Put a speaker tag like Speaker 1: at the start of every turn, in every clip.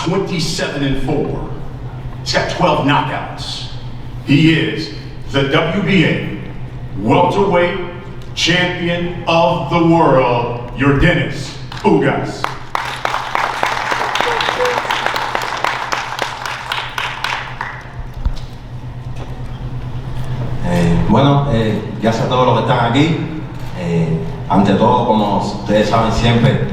Speaker 1: 27-4. He's got 12 knockouts. He is the WBA welterweight champion of the world, Yordenis Ugas.
Speaker 2: Bueno, gracias a todos los que están aquí. Ante todo, como ustedes saben siempre,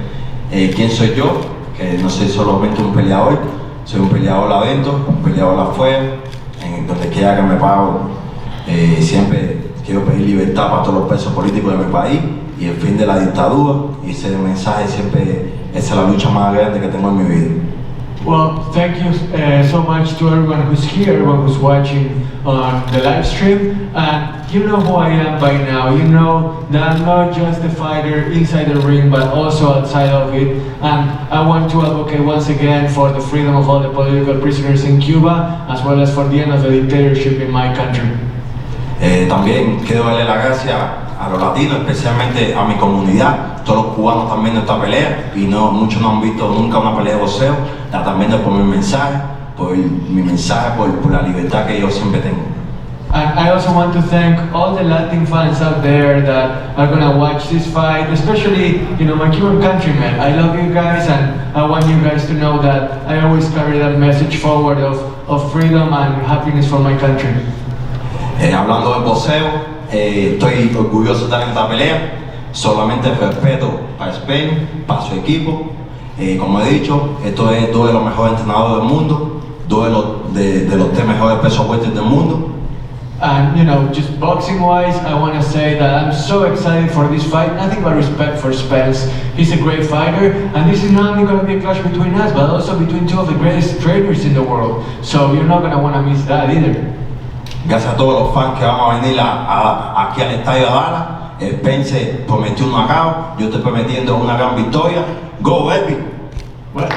Speaker 2: quién soy yo, que no soy solamente un peleador, soy un peleador adentro, un peleador afuera, en donde quiera que me paro. Siempre quiero pedir libertad para todos los presos políticos de mi país y el fin de la dictadura, y ese mensaje siempre es la lucha más grande que tengo en mi vida.
Speaker 3: Well, thank you so much to everyone who's here, everyone who's watching on the live stream. And you know who I am by now. You know that I'm not just a fighter inside the ring, but also outside of it. And I want to advocate once again for the freedom of all the political prisoners in Cuba, as well as for the end of the dictatorship in my country.
Speaker 2: También quiero darle las gracias a los latinos, especialmente a mi comunidad, todos los cubanos también de esta pelea, y muchos no han visto nunca una pelea de boxeo, también por mi mensaje, por la libertad que yo siempre tengo.
Speaker 3: And I also want to thank all the Latin fans out there that are gonna watch this fight, especially, you know, my Cuban countrymen. I love you guys, and I want you guys to know that I always carry that message forward of freedom and happiness for my country.
Speaker 2: Hablando del boxeo, estoy orgulloso de estar en esta pelea, solamente respeto para Spence, para su equipo. Como he dicho, esto es dos de los mejores entrenadores del mundo, dos de los tres mejores pesos fuertes del mundo.
Speaker 3: And you know, just boxing wise, I want to say that I'm so excited for this fight. Nothing but respect for Spence. He's a great fighter, and this is not only going to be a clash between us, but also between two of the greatest trainers in the world. So you're not going to want to miss that either.
Speaker 2: Gracias a todos los fans que van a venir aquí al estadio de Dallas. Spence prometió un knockout, yo estoy prometiendo una gran victoria. Go, baby!
Speaker 3: Well,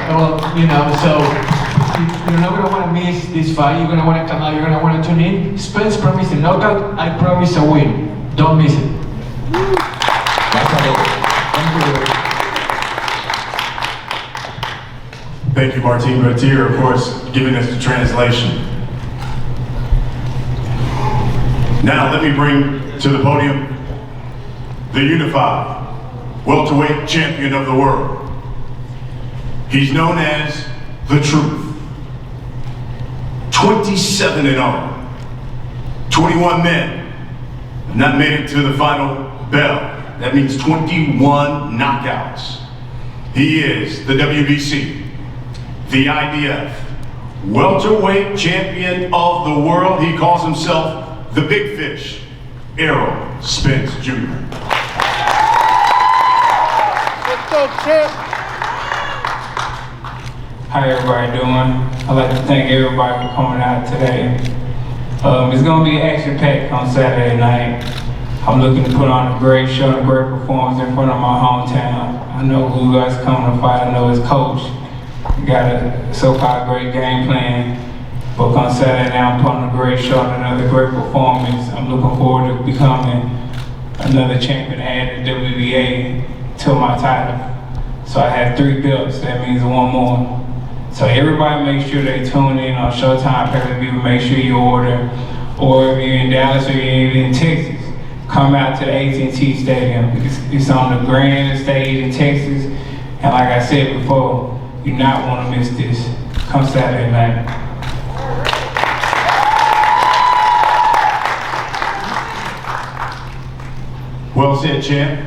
Speaker 3: you know, so you're not going to want to miss this fight. You're going to want to come out, you're going to want to tune in. Spence promised a knockout, I promise a win. Don't miss it.
Speaker 2: Gracias a todos.
Speaker 1: Thank you, Martin Bertier, of course, giving us the translation. Now let me bring to the podium the unified welterweight champion of the world. He's known as The Truth. 27-0. 21 men have not made it to the final bell. That means 21 knockouts. He is the WBC, the IBF, welterweight champion of the world. He calls himself the Big Fish, Errol Spence Jr.
Speaker 4: How everybody doing? I'd like to thank everybody for coming out today. It's going to be action-packed on Saturday night. I'm looking to put on a great show, a great performance in front of my hometown. I know who guys coming to fight. I know his coach. We got a so-called great game plan. But on Saturday, I'm putting a great show and another great performance. I'm looking forward to becoming another champion and the WBA to my title. So I have 3 belts, that means 1 more. So everybody make sure they tune in on Showtime pay-per-view. Make sure you order. Or if you're in Dallas or you're in Texas, come out to the AT&T Stadium. It's on the grandest stage in Texas. And like I said before, you not want to miss this. Come Saturday night.
Speaker 1: Well said, champ.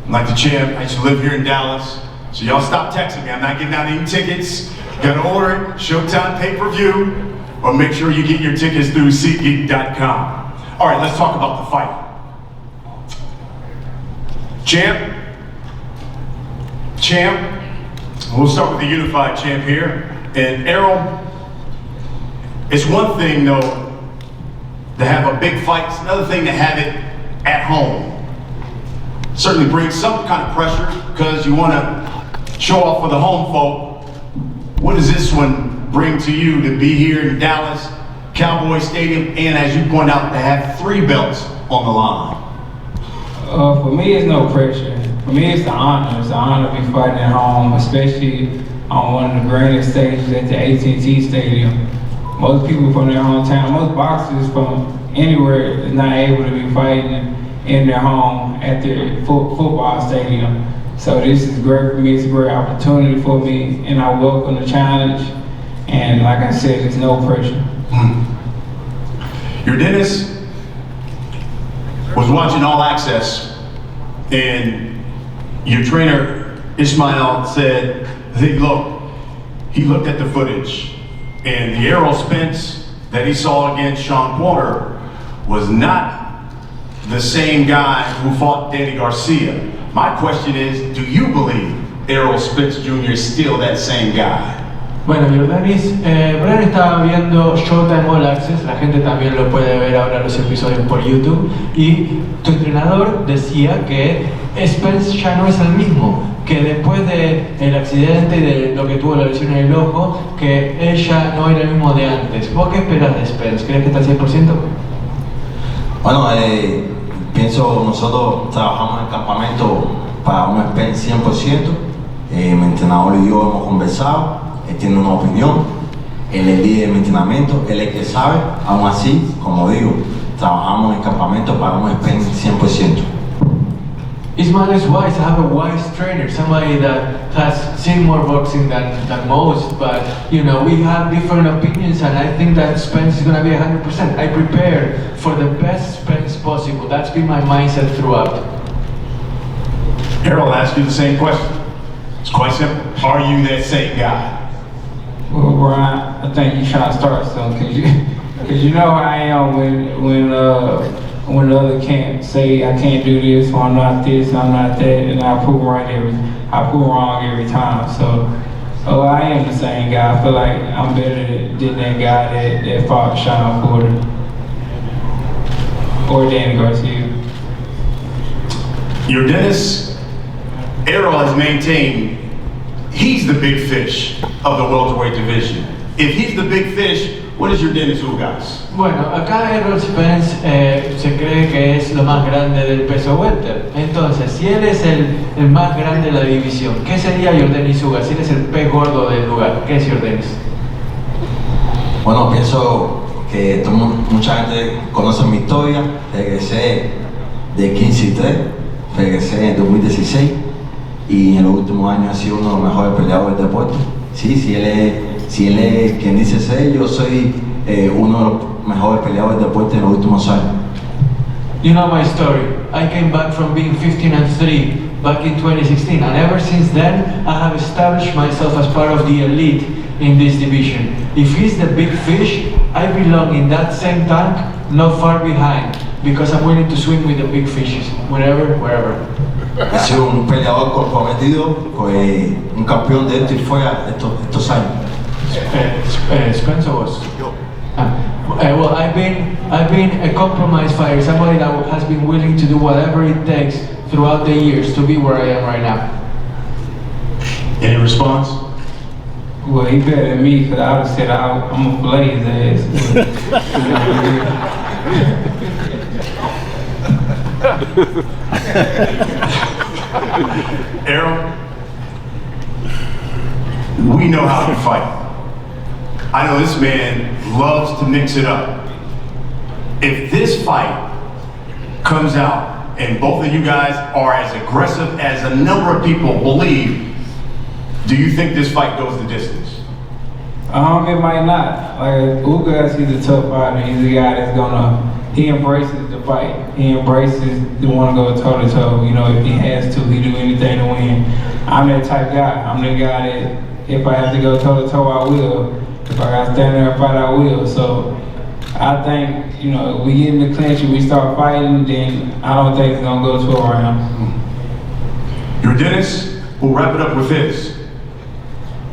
Speaker 1: Like the champ, I used to live here in Dallas, so y'all stop texting me. I'm not giving out any tickets. You gotta order it, Showtime pay-per-view, or make sure you get your tickets through SeatGeek.com. All right, let's talk about the fight. Champ, we'll start with the unified champ here. And Errol, it's one thing though to have a big fight, it's another thing to have it at home. Certainly brings some kind of pressure because you want to show off for the home folk. What does this one bring to you to be here in Dallas, Cowboy Stadium, and as you point out, to have 3 belts on the line?
Speaker 4: For me, it's no pressure. For me, it's the honor. It's an honor to be fighting at home, especially on one of the greatest stages at the AT&T Stadium. Most people from their hometown, most boxers from anywhere is not able to be fighting in their home at their football stadium. So this is great for me, it's a great opportunity for me, and I welcome the challenge. And like I said, there's no pressure.
Speaker 1: Yordenis was watching All Access, and your trainer, Ismail, said, he looked at the footage, and the Errol Spence that he saw against Sean Porter was not the same guy who fought Danny Garcia. My question is, do you believe Errol Spence Jr. is still that same guy?
Speaker 3: Bueno, Yordenis, Brian estaba viendo Showtime All Access, la gente también lo puede ver ahora los episodios por YouTube, y tu entrenador decía que Spence ya no es el mismo, que después del accidente y de lo que tuvo la lesión en el ojo, que él ya no era el mismo de antes. ¿Vos qué esperas de Spence? ¿Crees que está al 100%?
Speaker 2: Bueno, pienso nosotros trabajamos en el campamento para un Spence 100%. Mi entrenador y yo hemos conversado, él tiene una opinión, él es el líder de mi entrenamiento, él es el que sabe. Aún así, como digo, trabajamos en el campamento para un Spence 100%.
Speaker 3: Ismail is wise. I have a wise trainer, somebody that has seen more boxing than most, but you know, we have different opinions, and I think that Spence is going to be 100%. I prepared for the best Spence possible. That's been my mindset throughout.
Speaker 1: Errol asked you the same question. It's quite simple. Are you that same guy?
Speaker 4: Well, Brian, I think you're trying to start something, cause you know how I am when the other can't say I can't do this, or I'm not this, I'm not that, and I prove wrong every time. So I am the same guy. I feel like I'm better than that guy that fought Sean Porter or Danny Garcia.
Speaker 1: Yordenis, Errol has maintained he's the big fish of the welterweight division. If he's the big fish, what is Yordenis Ugas?
Speaker 3: Bueno, acá Errol Spence se cree que es lo más grande del peso welter. Entonces, si él es el más grande de la división, ¿qué sería Yordenis Ugas? Si él es el pez gordo del lugar, ¿qué es Yordenis?
Speaker 2: Bueno, pienso que mucha gente conoce mi historia. Regresé de 15-3, regresé en 2016 y en los últimos años he sido uno de los mejores peleadores del deporte. Sí, si él es quien dice ser, yo soy uno de los mejores peleadores de deporte en los últimos años.
Speaker 3: You know my story. I came back from being 15-3 back in 2016, and ever since then I have established myself as part of the elite in this division. If he's the big fish, I belong in that same tank, not far behind, because I'm willing to swim with the big fishes, wherever.
Speaker 2: He sido un peleador comprometido, un campeón de esto y fuera estos años.
Speaker 3: Spencer was. Well, I've been a compromise fighter, somebody that has been willing to do whatever it takes throughout the years to be where I am right now.
Speaker 1: Any response?
Speaker 4: Well, he better than me, because I would have said I'm a blaze
Speaker 1: Errol, we know how you fight. I know this man loves to mix it up. If this fight comes out and both of you guys are as aggressive as a number of people believe, do you think this fight goes the distance?
Speaker 4: It might not. Like Ugas, he's a tough fighter. He's a guy that's he embraces the fight. He embraces the want to go toe to toe. You know, if he has to, he do anything to win. I'm that type guy. I'm the guy that if I have to go toe to toe, I will. If I got to stand there and fight, I will. So I think, you know, if we get in the clinch and we start fighting, then I don't think it's gonna go to a round.
Speaker 1: Yordenis, we'll wrap it up with this.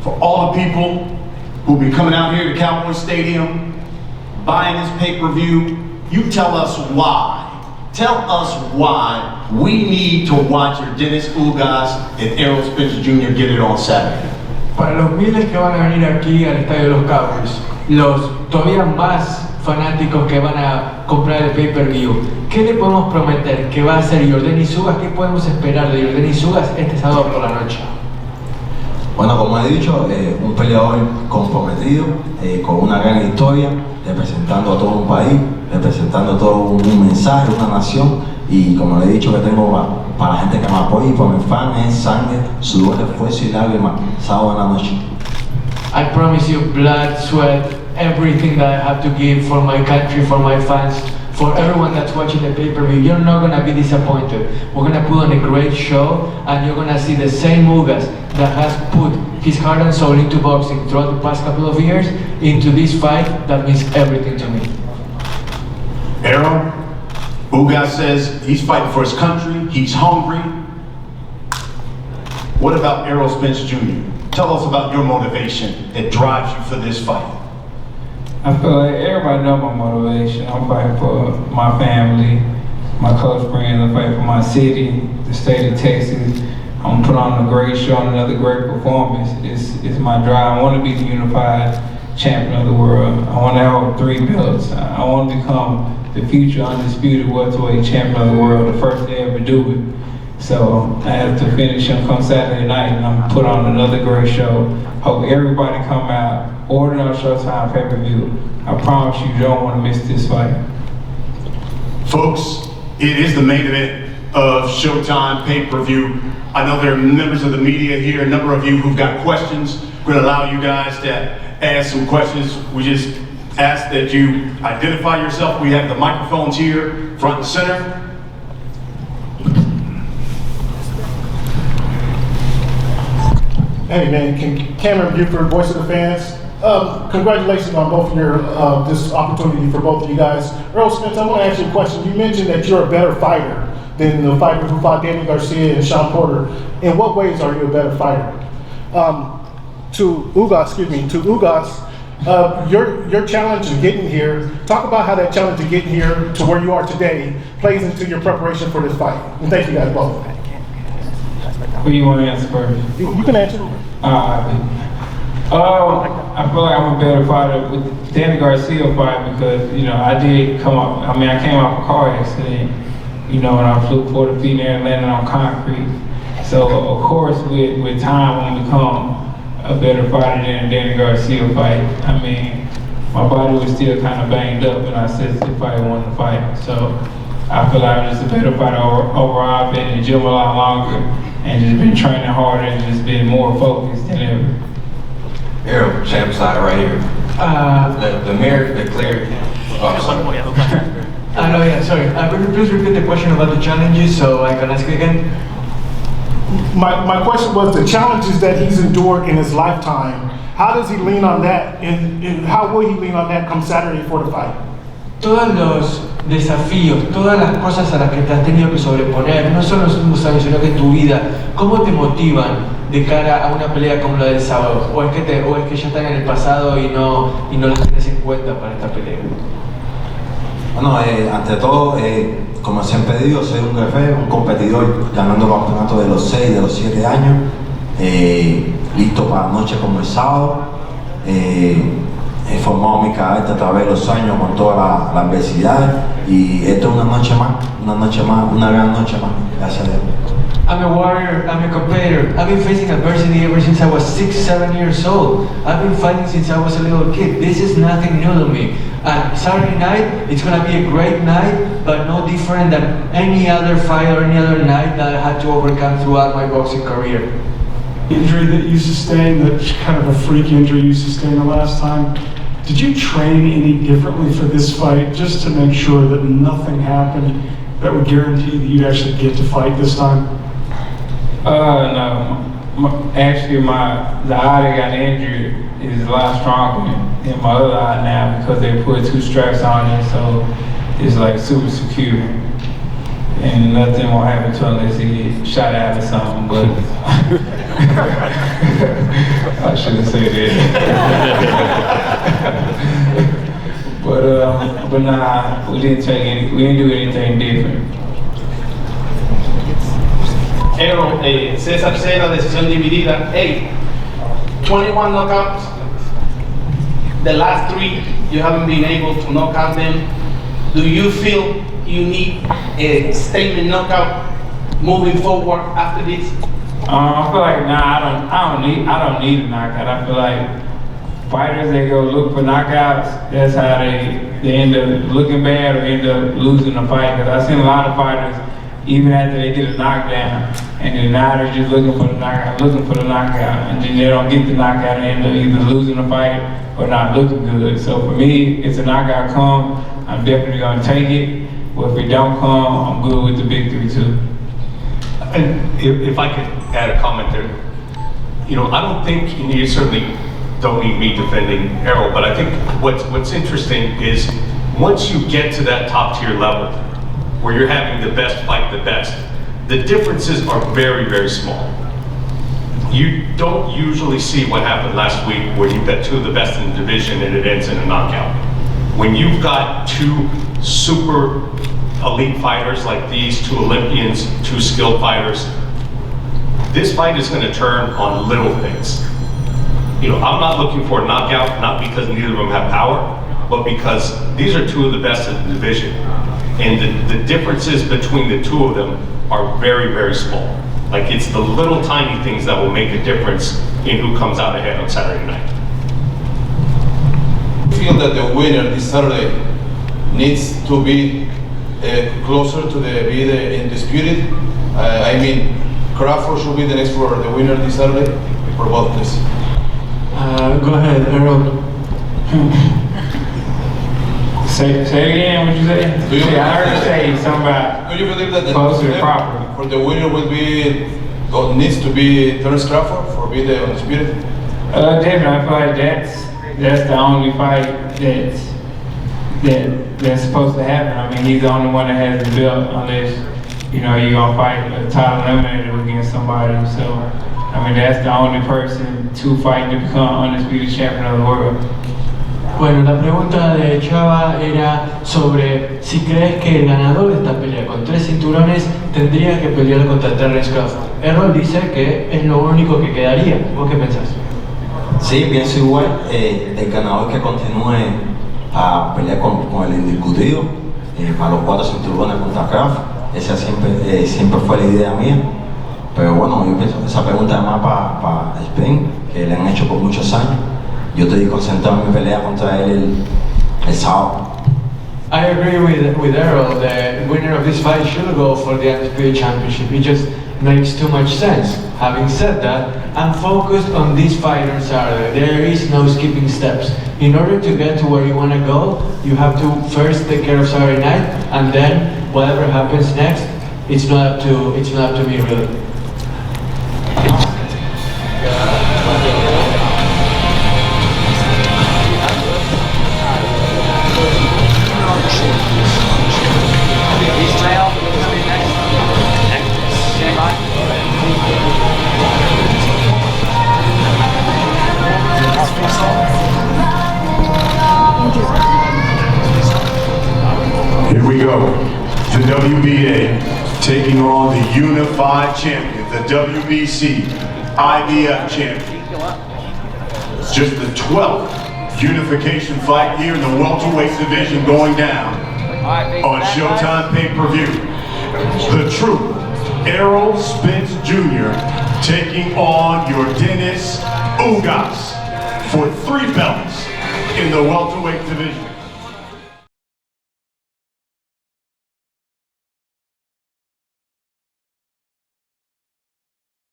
Speaker 1: For all the people who'll be coming out here to Cowboy Stadium, buying this pay-per-view, you tell us why. Tell us why we need to watch Yordenis Ugas and Errol Spence Jr. get it on Saturday.
Speaker 3: Para los miles que van a venir aquí al estadio de los Cowboys, los todavía más fanáticos que van a comprar el pay-per-view, ¿qué le podemos prometer que va a hacer Yordenis Ugas? ¿Qué podemos esperar de Yordenis Ugas este sábado por la noche?
Speaker 2: Bueno, como he dicho, un peleador comprometido, con una gran historia, representando a todo un país, representando todo un mensaje, una nación, y como le he dicho que tengo para la gente que me apoya y para mis fans es sangre, sudor, esfuerzo y lágrimas, sábado en la noche.
Speaker 3: I promise you blood, sweat, everything that I have to give for my country, for my fans, for everyone that's watching the pay-per-view. You're not gonna be disappointed. We're gonna put on a great show, and you're gonna see the same Ugas that has put his heart and soul into boxing throughout the past couple of years into this fight that means everything to me.
Speaker 1: Errol, Ugas says he's fighting for his country, he's hungry. What about Errol Spence Jr.? Tell us about your motivation that drives you for this fight.
Speaker 4: I feel like everybody knows my motivation. I'm fighting for my family, my close friends. I'm fighting for my city, the state of Texas. I'm put on a great show and another great performance. It's my drive. I want to be the unified champion of the world. I want to have 3 belts. I want to become the future undisputed welterweight champion of the world, the first to ever do it. So I have to finish him come Saturday night, and I'm put on another great show. Hope everybody come out, order on Showtime pay-per-view. I promise you don't want to miss this fight.
Speaker 1: Folks, it is the main event of Showtime pay-per-view. I know there are members of the media here, a number of you who've got questions. We're going to allow you guys to ask some questions. We just ask that you identify yourself. We have the microphones here, front and center.
Speaker 5: Hey man, Cameron Buford, Voice of the Fans. Congratulations on both your this opportunity for both of you guys. Errol Spence, I want to ask you a question. You mentioned that you're a better fighter than the fighter who fought Danny Garcia and Sean Porter. In what ways are you a better fighter? To Ugas, your challenge of getting here. Talk about how that challenge of getting here to where you are today plays into your preparation for this fight. And thank you guys both.
Speaker 4: Who you want to answer first?
Speaker 5: You can answer.
Speaker 4: I feel like I'm a better fighter with Danny Garcia fight because, you know, I came off a car accident, you know, and I flew 40 feet in the air and landed on concrete. So, of course, with time, I'm become a better fighter than Danny Garcia fight. I mean, my body was still kind of banged up when I said if I wanted to fight. So, I feel like I'm just a better fighter overall. I've been in the gym a lot longer and just been training harder and just been more focused than ever.
Speaker 2: Errol, champ side right here. The mirror, the clear.
Speaker 3: No, yeah, sorry. Please repeat the question about the challenges so I can ask again.
Speaker 5: My question was the challenges that he's endured in his lifetime. How does he lean on that, and how will he lean on that come Saturday for the fight?
Speaker 3: Todos los desafíos, todas las cosas a las que te has tenido que sobreponer, no solo en los últimos años, sino que en tu vida, ¿cómo te motivan de cara a una pelea como la del sábado? ¿O es que ya están en el pasado y no las tienes en cuenta para esta pelea?
Speaker 2: Bueno, ante todo, como siempre digo, soy un guerrero, un competidor, ganando campeonatos de los 6, de los 7 años, listo para noche como el sábado. He formado mi carácter a través de los años con toda la adversidad y esto es una gran noche más, gracias a Dios.
Speaker 3: I'm a warrior, I'm a competitor. I've been facing adversity ever since I was 6, 7 years old. I've been fighting since I was a little kid. This is nothing new to me. And Saturday night, it's gonna be a great night, but no different than any other fight or any other night that I had to overcome throughout my boxing career.
Speaker 6: Injury that you sustained, that kind of a freak injury you sustained the last time, did you train any differently for this fight just to make sure that nothing happened that would guarantee that you'd actually get to fight this time?
Speaker 4: No. Actually, the eye that got injured is a lot stronger than my other eye now because they put 2 straps on it, so it's like super secure. And nothing will happen to him unless he gets shot out or something, but I shouldn't say that. but nah, we didn't do anything different.
Speaker 7: Errol, César Cera, decisión dividida. 21 knockouts. The last 3, you haven't been able to knock out them. Do you feel you need a statement knockout moving forward after this?
Speaker 4: I feel like I don't need a knockout. I feel like fighters, they go look for knockouts. That's how they end up looking bad or end up losing the fight. Because I've seen a lot of fighters, even after they get a knockdown, and then now they're just looking for the knockout, and then they don't get the knockout and end up either losing the fight or not looking good. So for me, if a knockout come, I'm definitely gonna take it. But if it don't come, I'm good with the victory too.
Speaker 8: And if I could add a comment there, you know, I don't think, and you certainly don't need me defending Errol, but I think what's interesting is once you get to that top tier level, where you're having the best fight the best, the differences are very, very small. You don't usually see what happened last week where you've got two of the best in the division and it ends in a knockout. When you've got two super elite fighters like these, two Olympians, two skilled fighters, this fight is going to turn on little things. You know, I'm not looking for a knockout, not because neither of them have power, but because these are two of the best in the division. And the differences between the two of them are very, very small. Like, it's the little tiny things that will make a difference in who comes out ahead on Saturday night.
Speaker 9: I feel that the winner this Saturday needs to be closer to the undisputed. I mean, Crawford should be the next for the winner this Saturday for both, please.
Speaker 3: Go ahead, Errol.
Speaker 4: Say it again, what you say? I heard you say something about
Speaker 9: do you believe that the
Speaker 4: closer to Crawford.
Speaker 9: for the winner will be, or needs to be Terence Crawford for be the undisputed?
Speaker 4: Definitely, I feel like that's the only fight that's supposed to happen. I mean, he's the only one that has the belt, unless, you know, you're gonna fight a title eliminator against somebody. So, I mean, that's the only person to fight to become undisputed champion of the world.
Speaker 3: Bueno, la pregunta de Chava era sobre si crees que el ganador de esta pelea con 3 cinturones tendría que pelear contra Terence Crawford. Errol dice que es lo único que quedaría. ¿Vos qué pensás?
Speaker 2: Sí, pienso igual. El ganador que continúe a pelear con el indiscutido para los 4 cinturones contra Crawford. Esa siempre fue la idea mía. Pero bueno, yo pienso que esa pregunta es más para Spence, que le han hecho por muchos años. Yo estoy concentrado en mi pelea contra él el sábado.
Speaker 3: I agree with Errol. The winner of this fight should go for the undisputed championship. It just makes too much sense. Having said that, I'm focused on this fight on Saturday. There is no skipping steps. In order to get to where you want to go, you have to first take care of Saturday night, and then whatever happens next, it's not up to me really.
Speaker 1: Here we go. The WBA taking on the unified champion, the WBC IBF champion. Just the 12th unification fight here in the welterweight division going down on Showtime pay-per-view. The true Errol Spence Jr. taking on Yordenis Ugas for 3 belts in the welterweight division.